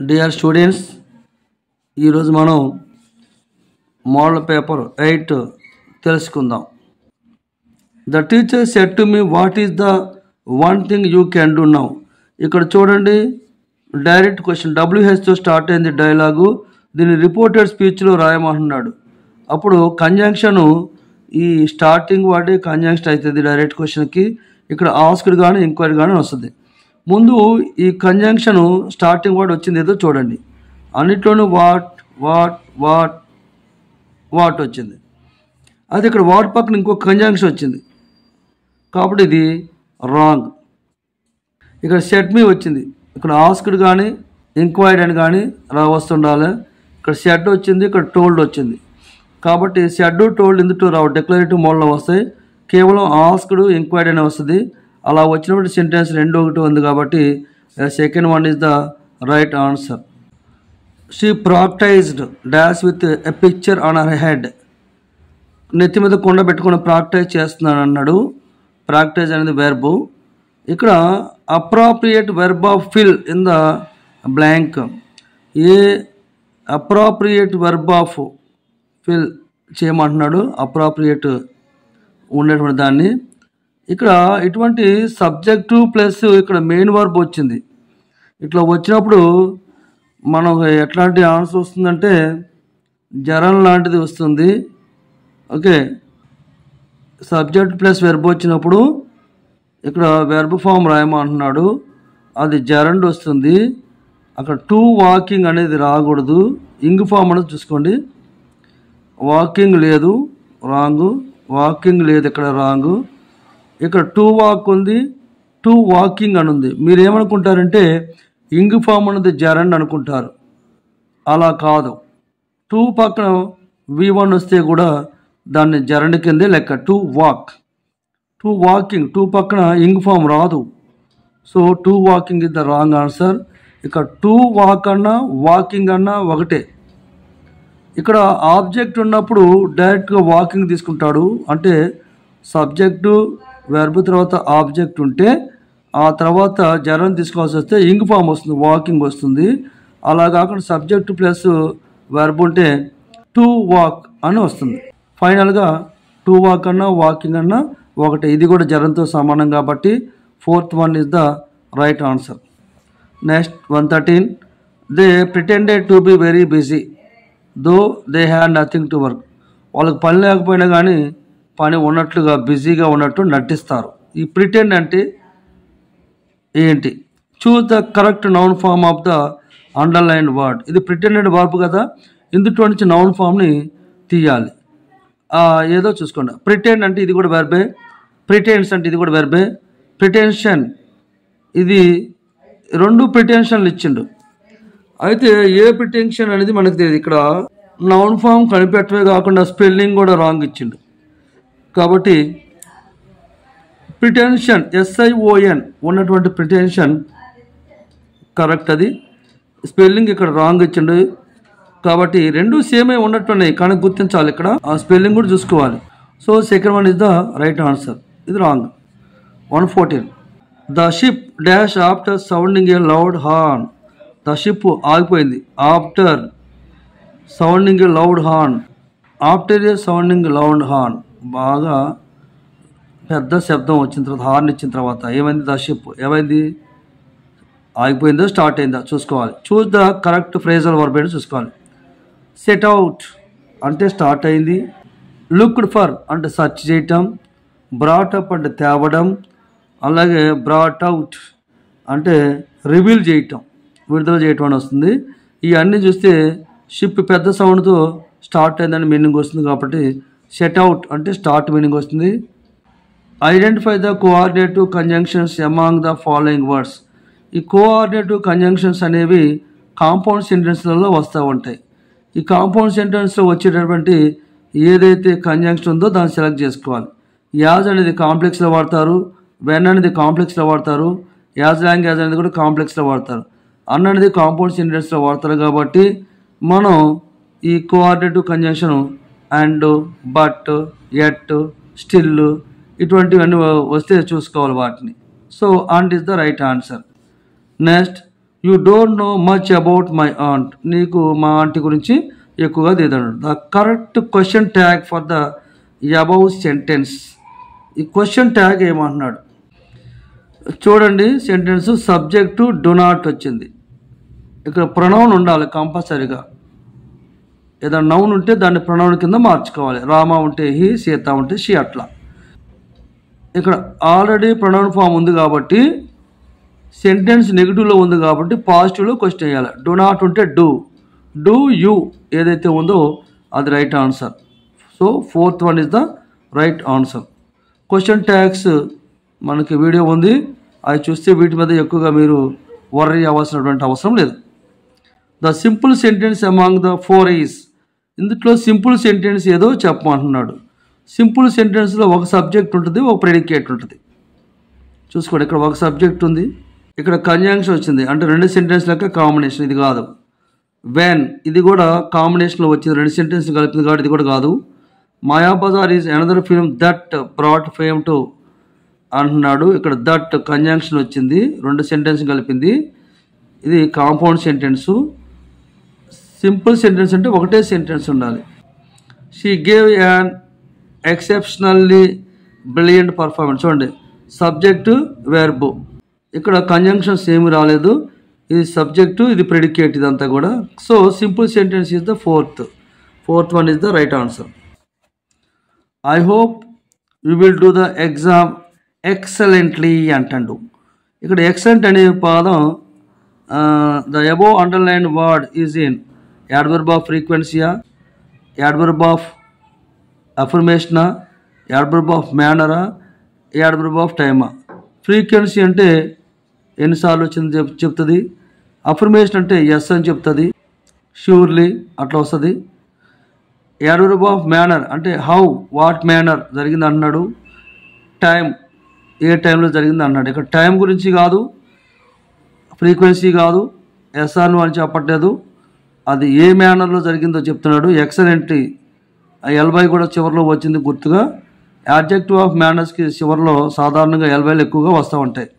Dear students, ఈరోజు మనం model paper 8 తెలుసుకుందాం. The teacher said to me what is the one thing you can do now. ఇక్కడ చూడండి, direct question WHతో start అయింది dialogue. దీన్ని reported స్పీచ్లో రాయమంటున్నాడు. అప్పుడు కంజంక్షను ఈ స్టార్టింగ్ వాడి కంజంక్షన్ అవుతుంది డైరెక్ట్ క్వశ్చన్కి. ఇక్కడ ఆస్క్డ్ కానీ ఎంక్వైరీ కానీ వస్తుంది. ముందు ఈ కంజంక్షను స్టార్టింగ్ వర్డ్ వచ్చింది ఏదో చూడండి. అన్నిట్లోనూ వాట్ వాట్ వాట్ వాట్ వచ్చింది. అది ఇక్కడ వాట్ పక్కన ఇంకొక కంజంక్షన్ వచ్చింది కాబట్టి ఇది రాంగ్. ఇక్కడ సెట్ మీ వచ్చింది. ఇక్కడ ఆస్క్డ్ కానీ ఎంక్వైర్డ్ అని కానీ వస్తుండాలి. ఇక్కడ సెడ్ వచ్చింది, ఇక్కడ టోల్డ్ వచ్చింది కాబట్టి సెడ్ టోల్డ్ ఇందులో రావు, డిక్లరేటివ్ మోడ్లో వస్తాయి. కేవలం ఆస్క్డ్ ఎంక్వైర్డ్ అని వస్తుంది. అలా వచ్చినప్పుడు సెంటెన్స్ రెండు ఒకటి ఉంది కాబట్టి second one is the right answer. She practised dash with a picture on her head. నెత్తి మీద కొండ పెట్టుకుని ప్రాక్టైజ్ చేస్తున్నాను అన్నాడు. ప్రాక్టైజ్ అనేది వెర్బు. ఇక్కడ appropriate verb of fill in the blank. ఏ అప్రాప్రియేట్ వెర్బ్ ఆఫ్ ఫిల్ చేయమంటున్నాడు, అప్రాప్రియేట్ ఉండేటువంటి దాన్ని. ఇక్కడ ఇటువంటి సబ్జెక్టు ప్లస్ ఇక్కడ మెయిన్ వర్బ్ వచ్చింది. ఇట్లా వచ్చినప్పుడు మనకు ఎట్లాంటి ఆన్సర్ వస్తుందంటే జరన్ లాంటిది వస్తుంది. ఓకే, సబ్జెక్ట్ ప్లస్ వెర్బ్ వచ్చినప్పుడు ఇక్కడ వెర్బ్ ఫామ్ రాయమంటున్నాడు, అది జరండ్ వస్తుంది. అక్కడ టు వాకింగ్ అనేది రాకూడదు. ఇంగ్ ఫామ్ అనేది చూసుకోండి. వాకింగ్ లేదు, రాంగు. వాకింగ్ లేదు, ఇక్కడ రాంగు. ఇక్కడ టు వాక్ ఉంది, టు వాకింగ్ అని ఉంది. మీరు ఏమనుకుంటారంటే ఇంగ్ ఫామ్ అనేది జరండ్ అనుకుంటారు. అలా కాదు. టూ పక్కన V1 వస్తే కూడా దాన్ని జరండ్ కిందే లెక్క. To walk, to walking, two పక్కన ఇంగ్ ఫామ్ రాదు. So to walking is the wrong answer. ఇక్కడ టు వాక్ అన్నా వాకింగ్ అన్నా ఒకటే. ఇక్కడ ఆబ్జెక్ట్ ఉన్నప్పుడు డైరెక్ట్గా వాకింగ్ తీసుకుంటాడు. అంటే సబ్జెక్టు వెర్బ్ తర్వాత ఆబ్జెక్ట్ ఉంటే ఆ తర్వాత జరం తీసుకోవాల్సి వస్తే ఇంగ్ ఫామ్ వస్తుంది, వాకింగ్ వస్తుంది. అలా కాకుండా సబ్జెక్టు ప్లస్ వెర్బ్ ఉంటే టు వాక్ అని వస్తుంది. ఫైనల్గా టు వాక్ అన్నా వాకింగ్ అన్నా ఒకటే. ఇది కూడా జరంతో సమానం కాబట్టి fourth one is the right answer. Next 113. They pretended to be very busy though they had nothing to work. వాళ్ళకి పని లేకపోయినా కానీ పని ఉన్నట్లుగా బిజీగా ఉన్నట్టు నటిస్తారు. ఈ ప్రిటెండ్ అంటే ఏంటి? Choose the correct noun form of the underlined word. ఇది ప్రిటెండెడ్ వర్బ్ కదా, ఇందులో నుంచి నౌన్ ఫామ్ని తీయాలి. ఏదో చూసుకోండి. ప్రిటెండ్ అంటే ఇది కూడా వెర్బే, ప్రిటెన్స్ అంటే ఇది కూడా వెర్బే. ప్రిటెన్షన్ ఇది రెండు ప్రిటెన్షన్లు ఇచ్చిండు. అయితే ఏ ప్రిటెన్షన్ అనేది మనకు తెలియదు. ఇక్కడ నౌన్ ఫామ్ కనిపెట్టవే కాకుండా స్పెల్లింగ్ కూడా రాంగ్ ఇచ్చిండు కాబట్టి ప్రిటెన్షన్ SION ఉన్నటువంటి ప్రిటెన్షన్ కరెక్ట్. అది స్పెల్లింగ్ ఇక్కడ రాంగ్ ఇచ్చిండు కాబట్టి రెండు సేమే ఉన్నట్టున్నాయి కానీ గుర్తించాలి. ఇక్కడ ఆ స్పెల్లింగ్ కూడా చూసుకోవాలి. So second one is the right answer. ఇది wrong. 114. The ship dash after sounding a loud horn. The ship ఆగిపోయింది after sounding a loud horn. After a sounding loud horn, బాగా పెద్ద శబ్దం వచ్చిన తర్వాత, హార్న్ ఇచ్చిన తర్వాత ఏమైంది? ద షిప్ ఏమైంది? ఆగిపోయిందో స్టార్ట్ అయిందా చూసుకోవాలి. చూస్ ద కరెక్ట్ ఫ్రేజల్ వర్బ్ ఏంటో చూసుకోవాలి. సెట్ అవుట్ అంటే స్టార్ట్ అయింది. లుక్డ్ ఫర్ అంటే సెర్చ్ చేయటం. బ్రాట్ అప్ అంటే తేవడం. అలాగే బ్రాట్ అవుట్ అంటే రివీల్ చేయటం, విడుదల చేయటం అని వస్తుంది. ఇవన్నీ చూస్తే షిప్ పెద్ద సౌండ్తో స్టార్ట్ అయిందని మీనింగ్ వస్తుంది కాబట్టి సెట్ అవుట్ అంటే స్టార్ట్ మీనింగ్ వస్తుంది. Identify the coordinative conjunctions among the following words. ఈ కోఆర్డినేటివ్ కంజంక్షన్స్ అనేవి కాంపౌండ్ సెంటెన్స్లలో వస్తూ ఉంటాయి. ఈ కాంపౌండ్ సెంటెన్స్లో వచ్చేటటువంటి ఏదైతే కంజంక్షన్ ఉందో దాన్ని సెలెక్ట్ చేసుకోవాలి. యాజ్ అనేది కాంప్లెక్స్లో వాడతారు, వెన్ అనేది కాంప్లెక్స్లో వాడతారు, యాజ్ లాంగ్వేజ్ అనేది కూడా కాంప్లెక్స్లో వాడతారు, అన్ అనేది కాంపౌండ్ సెంటెన్స్లో వాడతారు. కాబట్టి మనం ఈ coordinative conjunction and, but, yet, still ఇటువంటివన్నీ వస్తే చూసుకోవాలి వాటిని. So and is the right answer. Next you don't know much about my aunt. నీకు మా ఆంటీ గురించి ఎక్కువగా తెలియదు. The correct question tag for the above sentence. ఈ క్వశ్చన్ ట్యాగ్ ఏమంటున్నాడు చూడండి. సెంటెన్స్ సబ్జెక్టు డు నాట్ వచ్చింది. ఇక్కడ ప్రొనౌన్ ఉండాలి కంపల్సరీగా. ఏదైనా నౌన్ ఉంటే దాన్ని ప్రొనౌన్ కింద మార్చుకోవాలి. రామ ఉంటే హీ, సీత ఉంటే షీ, అట్లా. ఇక్కడ ఆల్రెడీ ప్రొనౌన్ ఫామ్ ఉంది కాబట్టి సెంటెన్స్ నెగిటివ్లో ఉంది కాబట్టి పాజిటివ్లో క్వశ్చన్ వేయాలి. డు నాట్ ఉంటే డూ యూ ఏదైతే ఉందో అది right answer. So 4th one is the right answer. Question tags మనకి వీడియో ఉంది, అది చూస్తే వీటి మీద ఎక్కువగా మీరు వర్రీ అవ్వాల్సినటువంటి అవసరం లేదు. The simple sentence among the 4 is. ఇందులో సింపుల్ సెంటెన్స్ ఏదో చెప్పమంటున్నాడు. సింపుల్ సెంటెన్స్లో ఒక సబ్జెక్ట్ ఉంటుంది, ఒక ప్రెడికేట్ ఉంటుంది. చూసుకోండి, ఇక్కడ ఒక సబ్జెక్ట్ ఉంది, ఇక్కడ కంజంక్షన్ వచ్చింది, అంటే 2 సెంటెన్స్ లెక్క కాంబినేషన్. ఇది కాదు. వెన్ ఇది కూడా కాంబినేషన్లో వచ్చింది, 2 సెంటెన్స్ కలిపింది కాబట్టి ఇది కూడా కాదు. Mayabazar is another film that brought fame to అంటున్నాడు. ఇక్కడ దట్ కంజంక్షన్ వచ్చింది, 2 సెంటెన్స్ కలిపింది. ఇది కాంపౌండ్ సెంటెన్సు. సింపుల్ సెంటెన్స్ అంటే ఒకటే సెంటెన్స్ ఉండాలి. She gave an exceptionally brilliant performance. చూడండి, సబ్జెక్టు వెర్బు, ఇక్కడ కంజంక్షన్స్ ఏమి రాలేదు. ఇది సబ్జెక్టు, ఇది ప్రెడికేట్, ఇదంతా కూడా. So simple sentence is the fourth one is the right answer. I hope you will do the exam excellently అంటాడు. ఇక్కడ ఎక్సలెంట్ అనే పదం the above underline word is in adverb of ఫ్రీక్వెన్సీయా, యాడ్వర్బ్ ఆఫ్ అఫర్మేషనా, adverb of మేనరా, adverb of టైమా. Frequency అంటే ఎన్నిసార్లు వచ్చింది చెప్తుంది. అఫర్మేషన్ అంటే ఎస్ అని చెప్తుంది, ష్యూర్లీ అట్లా వస్తుంది. యాడ్వర్బ్ ఆఫ్ మేనర్ అంటే హౌ, వాట్ మేనర్ జరిగింది అన్నాడు. టైం ఏ టైంలో జరిగింది అన్నాడు. ఇక్కడ టైం గురించి కాదు, ఫ్రీక్వెన్సీ కాదు, ఎస్ఆర్ను అని చెప్పట్లేదు, అది ఏ మేనర్లో జరిగిందో చెప్తున్నాడు. ఎక్సలెంట్లీ ఎల్వై కూడా చివరిలో వచ్చింది గుర్తుగా. యాడ్జెక్టివ్ ఆఫ్ మేనర్స్కి చివరిలో సాధారణంగా ఎల్వైలు ఎక్కువగా వస్తూ ఉంటాయి.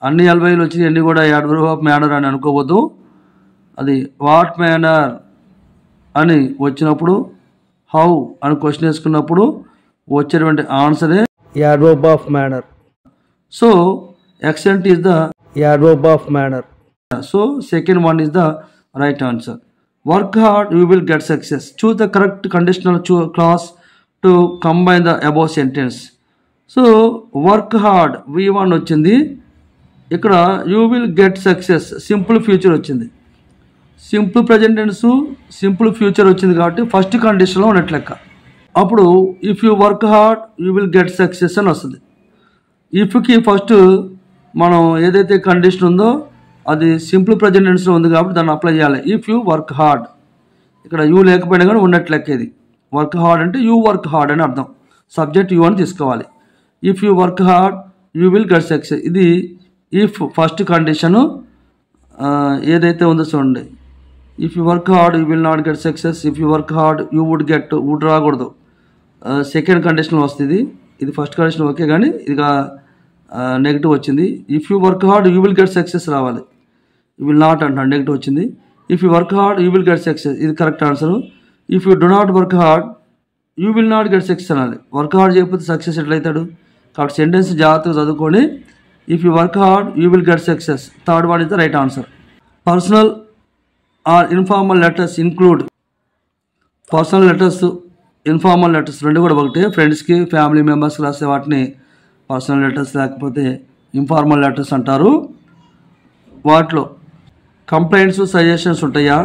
అన్ని ఎల్వైలు వచ్చి అన్ని కూడా యాడ్వర్బ్ ఆఫ్ మేనర్ అని అనుకోవద్దు. అది వాట్ మేనర్ అని వచ్చినప్పుడు, హౌ అని క్వశ్చన్ వేసుకున్నప్పుడు వచ్చేటువంటి ఆన్సరే adverb of manner. So excellent is the adverb of manner. So second one is the right answer. Work hard, you will get success. Choose the correct conditional clause to combine the above sentence. So work hard V1 వచ్చింది. ఇక్కడ you will get success simple future వచ్చింది. Simple present tense, simple future వచ్చింది కాబట్టి first కండిషన్లో ఉన్నట్లు లెక్క. అప్పుడు if you work hard you will get success అని వస్తుంది. ఇఫ్కి ఫస్ట్ మనం ఏదైతే కండిషన్ ఉందో అది సింపుల్ ప్రజెంట్ టెన్స్లో ఉంది కాబట్టి దాన్ని అప్లై చేయాలి. ఇఫ్ యూ వర్క్ హార్డ్, ఇక్కడ యూ లేకపోయినా కానీ ఉన్నట్లు లెక్కేది. వర్క్ హార్డ్ అంటే యూ వర్క్ హార్డ్ అని అర్థం. సబ్జెక్ట్ యూ అని తీసుకోవాలి. If you work hard you will get success. ఇది ఇఫ్ ఫస్ట్ కండిషను ఏదైతే ఉందో చూడండి. If you work hard you will not get success. If you work hard you would get, would రాకూడదు, second కండిషన్లో వస్తుంది. ఇది ఫస్ట్ కండిషన్ ఓకే, కానీ ఇది నెగిటివ్ వచ్చింది. If you work hard you will get success రావాలి. యూ విల్ నాట్ అంటున్నాడు, negative వచ్చింది. If you work hard you will get success, ఇది correct answer. If you do not work hard you will not get success అనాలి. Work hard చేయకపోతే success ఎట్లయితాడు? కాబట్టి sentence జాగ్రత్తగా చదువుకొని if you work hard you will get success. Third one is the right answer. Personal or informal letters include. Personal letters, informal letters రెండు కూడా ఒకటే. ఫ్రెండ్స్కి, ఫ్యామిలీ మెంబర్స్కి రాసే వాటిని పర్సనల్ లెటర్స్ లేకపోతే ఇన్ఫార్మల్ లెటర్స్ అంటారు. వాటిలో కంప్లైంట్స్, సజెషన్స్ ఉంటాయా?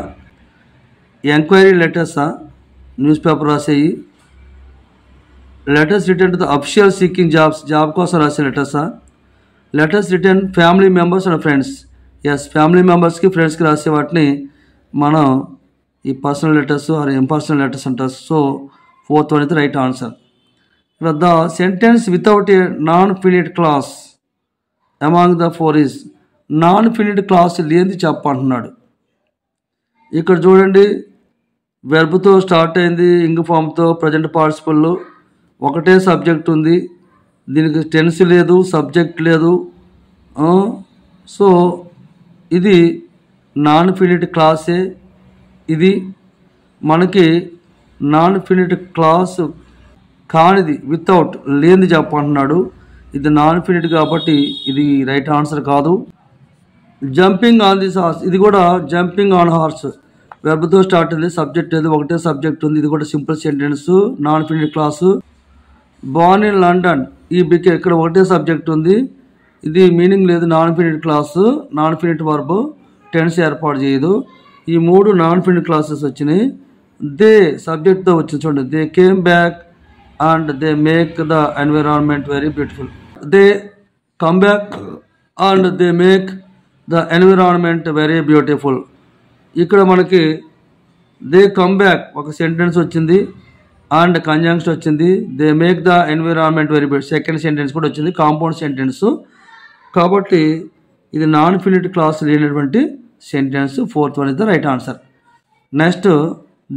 ఎంక్వైరీ లెటర్సా, న్యూస్ పేపర్ రాసేయి? Letters written to the official seeking jobs, job కోసం రాసే లెటర్సా? Letters written family members and friends. Yes, family మెంబర్స్కి, ఫ్రెండ్స్కి రాసే వాటిని మనం ఈ personal letters or impersonal letters అంటారు. So fourth one is the right answer. The sentence without a non finite class among the 4 is. Non finite class లేనిది చెప్పంటున్నాడు. ఇక్కడ చూడండి, వెర్బ్తో స్టార్ట్ అయింది, ఇంగ్ ఫామ్తో, ప్రజెంట్ పార్టిసిపల్, ఒకటే సబ్జెక్ట్ ఉంది. దీనికి టెన్స్ లేదు, సబ్జెక్ట్ లేదు. సో ఇది నాన్ ఫినిట్ క్లాసే. ఇది మనకి నాన్ ఫినిట్ క్లాస్ కానిది, వితౌట్ లేనిది చెప్పంటున్నాడు. ఇది నాన్ ఫినిట్ కాబట్టి ఇది రైట్ ఆన్సర్ కాదు. జంపింగ్ ఆన్ దిస్ హార్స్, ఇది కూడా జంపింగ్ ఆన్ హార్స్ వెర్బ్తో స్టార్ట్ అయింది. సబ్జెక్ట్ ఏది ఒకటే సబ్జెక్ట్ ఉంది. ఇది కూడా simple sentence, non finite clause. Born in London, ఈ బికే ఇక్కడ ఒకటే సబ్జెక్ట్ ఉంది. ఇది మీనింగ్ లేదు, non finite clause, non finite verb, tense ఏర్పాటు చేయదు. ఈ 3 నాన్ ఫినిట్ క్లాసెస్ వచ్చినాయి. దే సబ్జెక్ట్తో వచ్చింది చూడండి. They came back and they make the environment very beautiful. They come back and they make the environment very beautiful. ఇక్కడ మనకి they come back ఒక sentence వచ్చింది అండ్ కంజంక్షన్ వచ్చింది. They make the environment very beautiful second sentence కూడా వచ్చింది, compound sentence. కాబట్టి ఇది non finite class లేనటువంటి sentence. 4th one is the right answer. Next,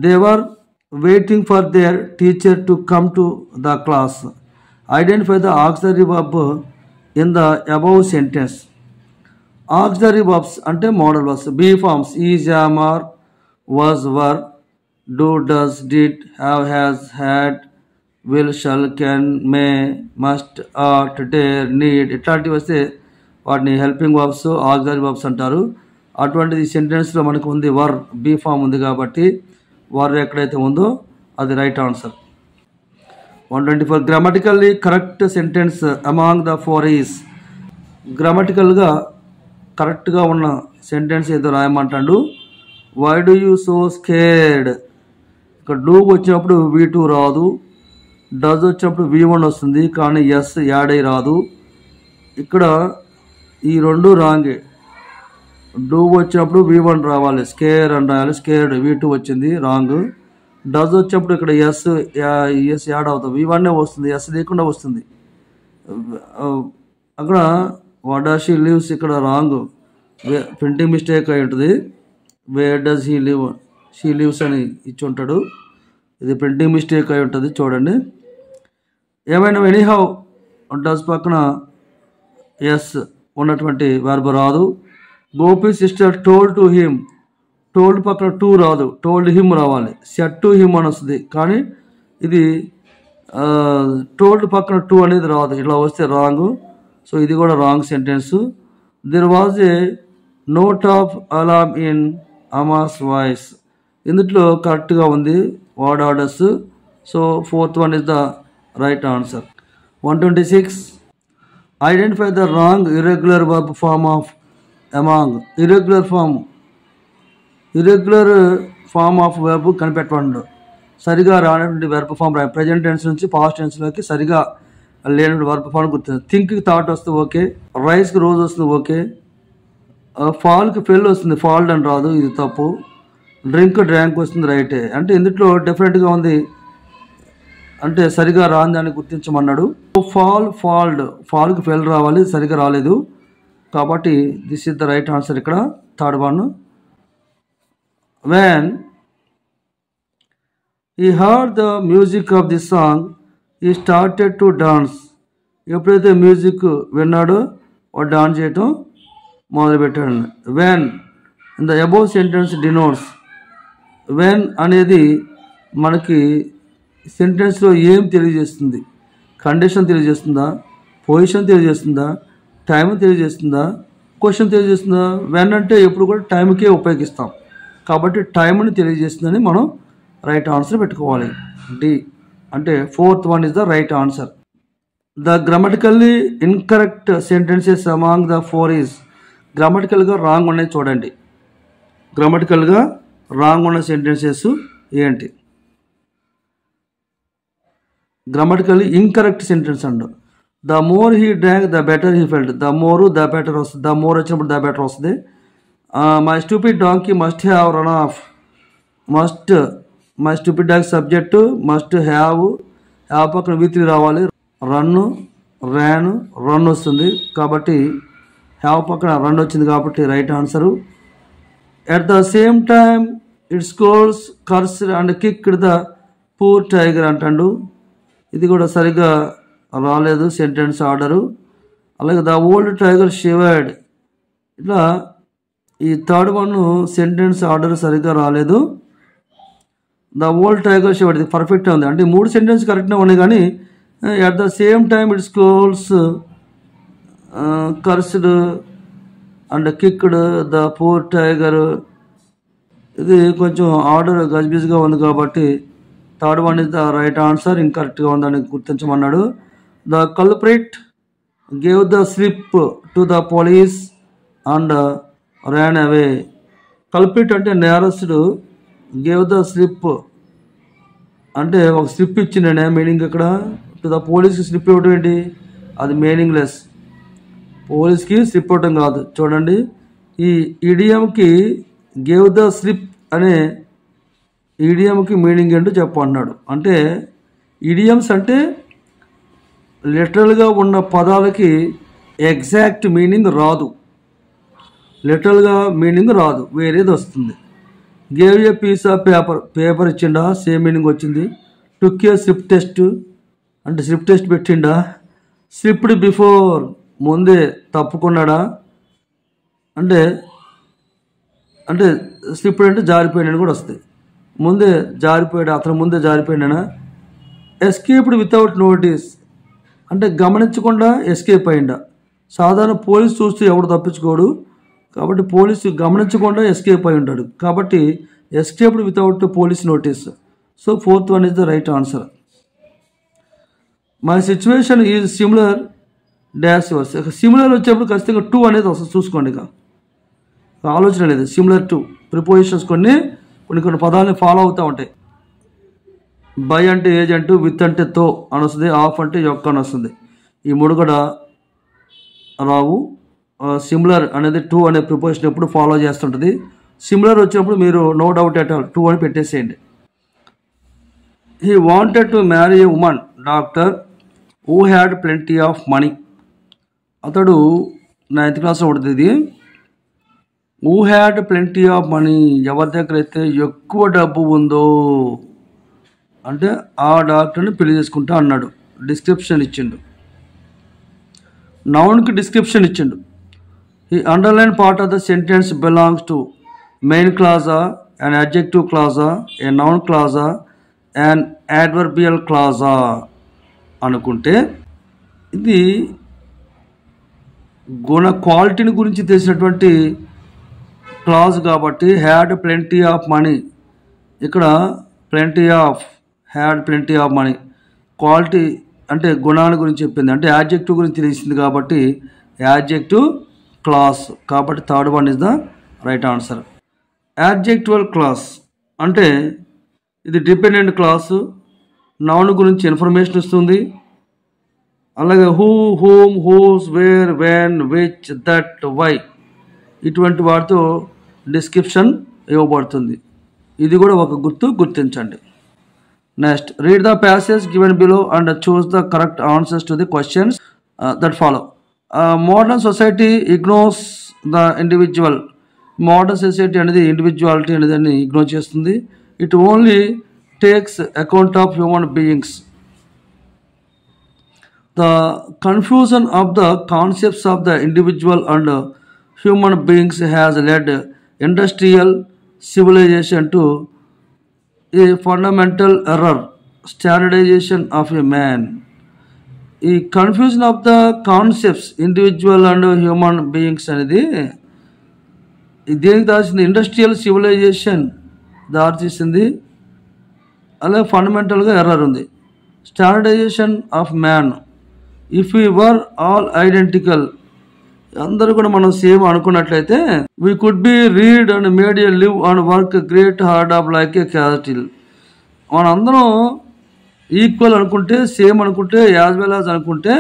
they were waiting for their teacher to come to the class. Identify the auxiliary verb in the above sentence. Auxiliary verbs అంటే modal verbs. Be forms is, am, are, was, were, do, does, did, have, has, had, will, shall, can, may, must, ought, dare, need ఇట్లాంటివి వస్తే వాటిని helping verbs, auxiliary verbs అంటారు. అటువంటిది సెంటెన్స్లో మనకు ఉంది వర్, be form ఉంది కాబట్టి వర్ ఎక్కడైతే ఉందో అది right answer. 124 grammatically correct sentence among the 4 is. గ్రామటికల్గా కరెక్ట్గా ఉన్న సెంటెన్స్ ఏదో రాయమంటాడు. Why do you so scared, ఇక్కడ డూ వచ్చినప్పుడు V2 రాదు, డస్ వచ్చినప్పుడు V1 వస్తుంది కానీ ఎస్ యాడ్ అయి రాదు. ఇక్కడ ఈ 2 రాంగే. డూ వచ్చినప్పుడు V1 రావాలి, స్కేర్ అని రాయాలి, స్కేర్డ్ V2 వచ్చింది రాంగ్. డస్ వచ్చినప్పుడు ఇక్కడ ఎస్ యాడ్ అవుతుంది, V1 వస్తుంది, ఎస్ లేకుండా వస్తుంది. అక్కడ వాట్ డస్ షీ లివ్స్ ఇక్కడ రాంగ్, ప్రింటింగ్ మిస్టేక్ అయి ఉంటుంది. Where does he live, she lives అని ఇచ్చి ఉంటాడు, ఇది ప్రింటింగ్ మిస్టేక్ అయి ఉంటుంది చూడండి. ఏమైనా ఎనీహౌ డస్ పక్కన ఎస్ ఉన్నటువంటి వర్బ్ రాదు. Gopi sister told to him, told పక్కన టూ రాదు, టోల్డ్ హిమ్ రావాలి, సెట్ టు హిమ్ అని వస్తుంది. కానీ ఇది టోల్డ్ పక్కన టూ అనేది రాదు, ఇట్లా వస్తే రాంగ్. సో ఇది కూడా wrong sentence. There was a note of alarm in amass voice, ఇందులో కరెక్ట్గా ఉంది word orders. So 4th one is the right answer. 126 identify the wrong irregular verb form of among. Irregular form of verb కనిపెట్టండు. సరిగా రానటువంటి verb form రాయి. Present tense నుంచి past టెన్స్లోకి సరిగా లేనటువంటి వెర్బ్ ఫామ్ గుర్తుంది. థింక్కి థాట్ వస్తుంది ఓకే, రైస్కి రోజు వస్తుంది ఓకే, ఫాల్కి ఫెల్ వస్తుంది, ఫాల్డ్ అని రాదు, ఇది తప్పు. డ్రింక్ డ్రాంక్ వస్తుంది రైటే. అంటే ఇందులో డిఫరెంట్గా ఉంది, అంటే సరిగా రాని దాన్ని గుర్తించమన్నాడు. ఫాల్డ్, ఫాల్కి ఫెల్ రావాలి, సరిగా రాలేదు కాబట్టి this is the right answer. ఇక్కడ 3rd one. When he heard the music of this song, he started to dance. ఎప్పుడైతే మ్యూజిక్ విన్నాడో వాడు డాన్స్ చేయటం మొదలుపెట్టాడు. When in the above sentence denotes. When అనేది మనకి సెంటెన్స్లో ఏం తెలియజేస్తుంది? కండిషన్ తెలియజేస్తుందా, పొజిషన్ తెలియజేస్తుందా, టైం తెలియజేస్తుందా, క్వశ్చన్ తెలియజేస్తుందా? వెన్ అంటే ఎప్పుడు కూడా టైంకే ఉపయోగిస్తాం కాబట్టి టైంని తెలియజేస్తుందని మనం రైట్ ఆన్సర్ పెట్టుకోవాలి. డి అంటే 4th one is the right answer. The grammatically incorrect sentences among the 4 is. గ్రామటికల్గా రాంగ్ ఉన్నాయి చూడండి. గ్రామటికల్గా రాంగ్ ఉన్న సెంటెన్సెస్ ఏంటి? Grammatically incorrect sentence and. The more he drank the better he felt. The more the better వస్తుంది, the more వచ్చినప్పుడు the better వస్తుంది. My stupid donkey must have run off. Must, my stupid donkey subject, must have పక్కన V3 రావాలి. Run, ర్యాను, run వస్తుంది కాబట్టి have పక్కన run వచ్చింది కాబట్టి right answer. At the same time it స్కోల్స్ curse and kicked the poor tiger అంటాడు. ఇది కూడా సరిగ్గా రాలేదు సెంటెన్స్ ఆర్డరు. అలాగే ద ఓల్డ్ టైగర్ షివర్డ్, ఇట్లా ఈ థర్డ్ వన్ సెంటెన్స్ ఆర్డర్ సరిగ్గా రాలేదు. ద ఓల్డ్ టైగర్ షో ఇది పర్ఫెక్ట్గా ఉంది. అంటే 3 సెంటెన్స్ కరెక్ట్గా ఉన్నాయి కానీ at the same time its claws cursed and kicked the poor tiger. ఇది కొంచెం ఆర్డర్ గజిబిజిగా ఉంది కాబట్టి third one is the right answer. ఇంకరెక్ట్గా ఉందని గుర్తించమన్నాడు. The culprit gave the slip to the police and ran away. Culprit అంటే నేరస్తుడు, గేవ్ ద స్లిప్ అంటే ఒక స్లిప్ ఇచ్చిండే మీనింగ్. ఇక్కడ టు ద పోలీస్కి స్లిప్ ఇవ్వడం ఏంటి, అది మీనింగ్లెస్. పోలీస్కి స్లిప్ ఇవ్వడం కాదు. చూడండి, ఈ ఈడియంకి గేవ్ ద స్లిప్ అనే ఈడియంకి మీనింగ్ ఏంటో చెప్పన్నాడు. అంటే ఈడియమ్స్ అంటే లిటరల్గా ఉన్న పదాలకి ఎగ్జాక్ట్ మీనింగ్ రాదు, లిటరల్గా మీనింగ్ రాదు, వేరేది వస్తుంది. Gave a piece of paper ఇచ్చిండా, సేమ్ మీనింగ్ వచ్చింది. టుక్ ఏ స్లిప్ టెస్ట్ అంటే స్లిప్ టెస్ట్ పెట్టిండా. స్లిప్డ్ బిఫోర్ ముందే తప్పుకున్నాడా అంటే అంటే స్లిప్డ్ అంటే జారిపోయినా కూడా వస్తాయి. ముందే జారిపోయాడు, అతను ముందే జారిపోయినా. ఎస్కేప్డ్ వితౌట్ నోటీస్ అంటే గమనించకుండా ఎస్కేప్ అయిందా. సాధారణ పోలీసు చూస్తూ ఎవడు తప్పించుకోడు కాబట్టి పోలీసు గమనించకుండా ఎస్కేప్ అయి ఉంటాడు కాబట్టి escaped without police notice. So fourth one is the right answer. My situation is similar dash yours. Similar వచ్చేప్పుడు ఖచ్చితంగా 2 అనేది వస్తుంది. చూసుకోండి, ఇక ఆలోచన లేదు. సిమిలర్ టు ప్రిపోజిషన్స్ కొన్ని పదాలని ఫాలో అవుతూ ఉంటాయి. బై అంటే ఏజ్ అంటూ, విత్ అంటే తో అని వస్తుంది, ఆఫ్ అంటే యొక్క అని వస్తుంది. ఈ 3 కూడా రావు. సిమిలర్ అనేది 2 అనే ప్రిపోజిషన్ ఎప్పుడు ఫాలో చేస్తుంటుంది. సిమిలర్ వచ్చినప్పుడు మీరు నో డౌట్ ఎట్ ఆల్ 2 అని పెట్టేసేయండి. He wanted to marry A woman doctor who had plenty of money. అతడు 9th క్లాస్లో ఉంటుంది ఇది. Who had plenty of money, ఎవరి దగ్గర అయితే ఎక్కువ డబ్బు ఉందో అంటే ఆ డాక్టర్ని పెళ్లి చేసుకుంటా అన్నాడు. డిస్క్రిప్షన్ ఇచ్చిండు, నౌన్కి డిస్క్రిప్షన్ ఇచ్చిండు. ఈ underline part of the sentence belongs to main క్లాజా, an adjective క్లాజా, ఏ నౌన్ క్లాజా, an adverbial క్లాజా అనుకుంటే ఇది క్వాలిటీని గురించి తెలిసినటువంటి క్లాజ్ కాబట్టి హ్యాడ్ ప్లెంటీ ఆఫ్ మనీ. ఇక్కడ plenty of, had plenty of money. Quality అంటే గుణాల గురించి చెప్పింది, అంటే యాడ్జెక్టివ్ గురించి తెలిసింది కాబట్టి యాడ్జెక్టివ్ క్లాస్. కాబట్టి third one is the right answer. Adjectival class అంటే ఇది డిపెండెంట్ క్లాసు, నౌన్ గురించి ఇన్ఫర్మేషన్ ఇస్తుంది. అలాగే who, whom, whose, where, when, which, that, why ఇటువంటి వాటితో డిస్క్రిప్షన్ ఇవ్వబడుతుంది. ఇది కూడా ఒక గుర్తించండి. Next, read the passage given below and choose the correct answers to the questions that follow. Modern society ignores the individual. Modern society అనేది individuality అనేది ignore చేస్తుంది. It only takes account of human beings. The confusion of the concepts of the individual and human beings has led industrial civilization to a fundamental error, standardization of a man. ఈ confusion of the concepts individual and human beings అనేది దేనికి దాచింది, industrial civilization దారితీసింది. అలాగే ఫండమెంటల్గా error ఉంది. Standardization of man. If we were all identical, అందరూ కూడా మనం సేమ్ అనుకున్నట్లయితే we could be bred and made a live and work great herd of like a cattle. మనందరం ఈక్వల్ అనుకుంటే, సేమ్ అనుకుంటే, యాజ్ వెల్ యాజ్ అనుకుంటే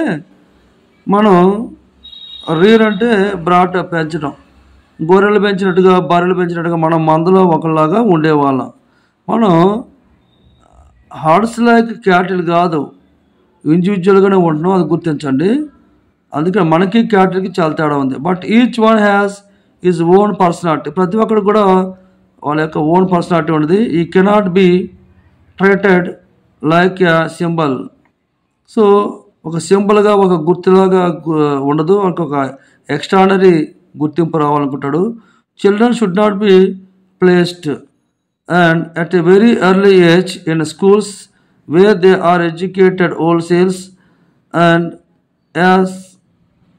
మనం రీర్ అంటే బ్రాట్ పెంచడం, గొర్రెలు పెంచినట్టుగా బర్రెలు పెంచినట్టుగా మనం మందలో ఒకలాగా ఉండేవాళ్ళం. మనం హార్డ్స్ లైక్ క్యాటిల్ కాదు, ఇండివిజువల్గానే ఉంటున్నాం, అది గుర్తించండి. అందుకని మనకి క్యాటిల్కి చాలా తేడా ఉంది. But each one has is own personality. ప్రతి ఒక్కరు కూడా వాళ్ళ యొక్క ఓన్ పర్సనాలిటీ ఉన్నది. ఈ cannot be treated like a symbol. So ఒక సింబల్గా, ఒక గుర్తులాగా ఉండదు, ఒక ఎక్స్ట్రానరీ గుర్తింపు రావాలనుకుంటాడు. Children should not be placed and at a very early age in schools where they are educated wholesale, and as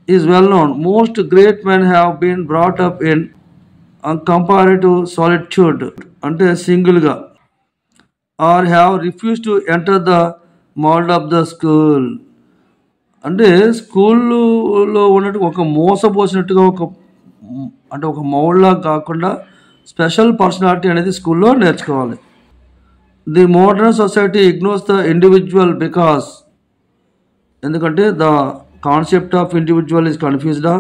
is well known, most great men have been brought up in comparative solitude అంటే సింగిల్గా or have refuse to enter the mould of the school. అంటే స్కూల్లో ఉన్నట్టు ఒక మోసపోసినట్టుగా ఒక మౌల్డ్లా కాకుండా special personality అనేది స్కూల్లో నేర్చుకోవాలి. The modern society ignores the individual because, ఎందుకంటే the concept of individual is కన్ఫ్యూజ్డా.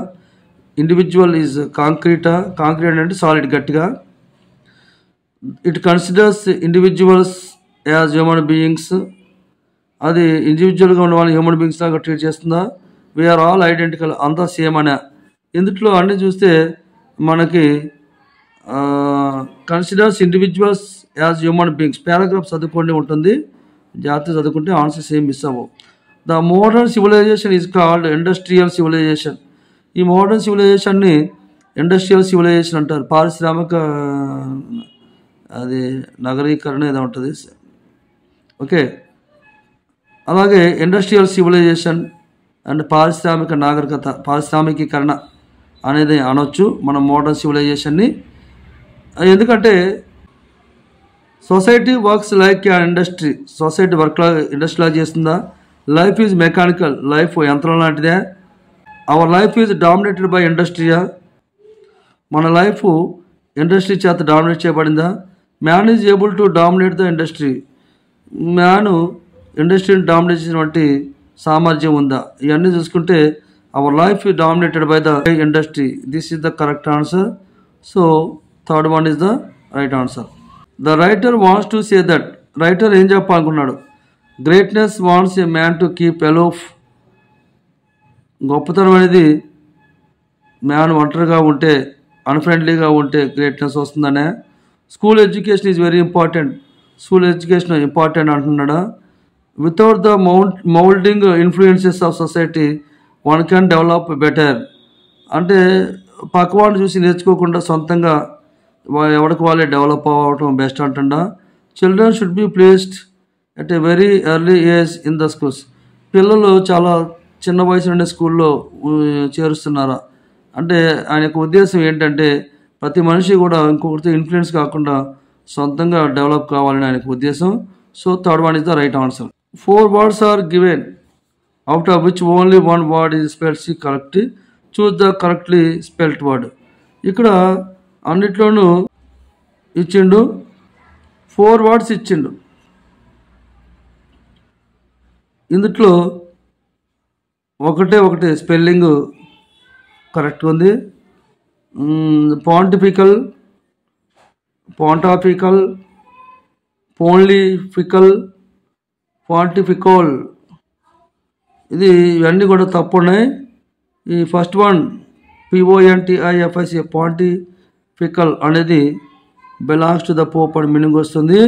ఇండివిజువల్ ఈజ్ కాంక్రీట్ అంటే సాలిడ్ గట్టిగా. It considers individuals as human beings, అది ఇండివిజువల్గా ఉన్న వాళ్ళు హ్యూమన్ బీయింగ్స్ లాగా ట్రీట్ చేస్తుందా. వీఆర్ ఆల్ ఐడెంటికల్, అంతా సేమ్ అనే. ఇందులో అన్నీ చూస్తే మనకి considers individuals as human beings paragraph చదువుకోండి ఉంటుంది, జాగ్రత్త చదువుకుంటే ఆన్సర్స్ ఏం మిస్ అవ్వవు. The modern civilization is called industrial civilisation. ఈ మోడర్న్ సివిలైజేషన్ని ఇండస్ట్రియల్ సివిలైజేషన్ అంటారు. పారిశ్రామిక అది నగరీకరణ ఏదో ఉంటుంది. ఓకే, అలాగే ఇండస్ట్రియల్ సివిలైజేషన్ అండ్ పారిశ్రామికీకరణ అనేది అనొచ్చు మనం మోడర్న్ సివిలైజేషన్ని. ఎందుకంటే society works like industry, society ఇండస్ట్రీలా చేస్తుందా. లైఫ్ ఈజ్ మెకానికల్, లైఫ్ యంత్రం లాంటిదే. Our life is dominated by ఇండస్ట్రీయా, మన లైఫ్ ఇండస్ట్రీ చేత డామినేట్ చేయబడిందా. Man is able to dominate the industry, man ఇండస్ట్రీని డామినేట్ చేసినటువంటి సామర్థ్యం ఉందా. ఇవన్నీ చూసుకుంటే our life is dominated by the industry. This is the correct answer. So third one is the right answer. The writer wants to say that, writer ఏం చెప్పాలనుకున్నాడు. Greatness wants a man to keep aloof, గొప్పతనం అనేది man ఒంటరిగా ఉంటే అన్ఫ్రెండ్లీగా ఉంటే greatness వస్తుందనే. School education is very important, school education important అంటున్నాడా. Without the moulding influences of society one can develop better. అంటే పక్కవాడిని చూసి నేర్చుకోకుండా సొంతంగా ఎవరికి వాళ్ళే డెవలప్ అవ్వటం బెస్ట్ అంటుండా. Children should be placed at a very early age in the schools. పిల్లలు చాలా చిన్న వయసు నుండి స్కూల్లో చేరుస్తున్నారా అంటే ఆయన యొక్క ఉద్దేశం ఏంటంటే ప్రతి మనిషి కూడా ఇంకొకరితో ఇన్ఫ్లుయెన్స్ కాకుండా సొంతంగా డెవలప్ కావాలని ఆయనకు ఉద్దేశం. So third one is the right answer. 4 words are given out of which only one word is spelled correctly. Choose the correctly spelled word. ఇక్కడ అన్నిట్లోనూ ఇచ్చిండు 4 words ఇచ్చిండు. ఇందులో ఒకటే స్పెల్లింగ్ కరెక్ట్ ఉంది. పాంటిఫికల్, పాంటాఫికల్, పోన్లిఫికల్, పాంటిఫికోల్, ఇవన్నీ కూడా తప్పు ఉన్నాయి. ఈ ఫస్ట్ వన్ PONTIFIC పాంటిఫికల్ అనేది బిలాంగ్స్ టు ద పోప్ అని మీనింగ్ వస్తుంది,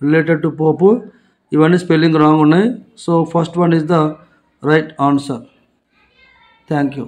రిలేటెడ్ టు పోపు. ఇవన్నీ స్పెల్లింగ్ రాంగ్ ఉన్నాయి. So first one is the right answer. Thank you.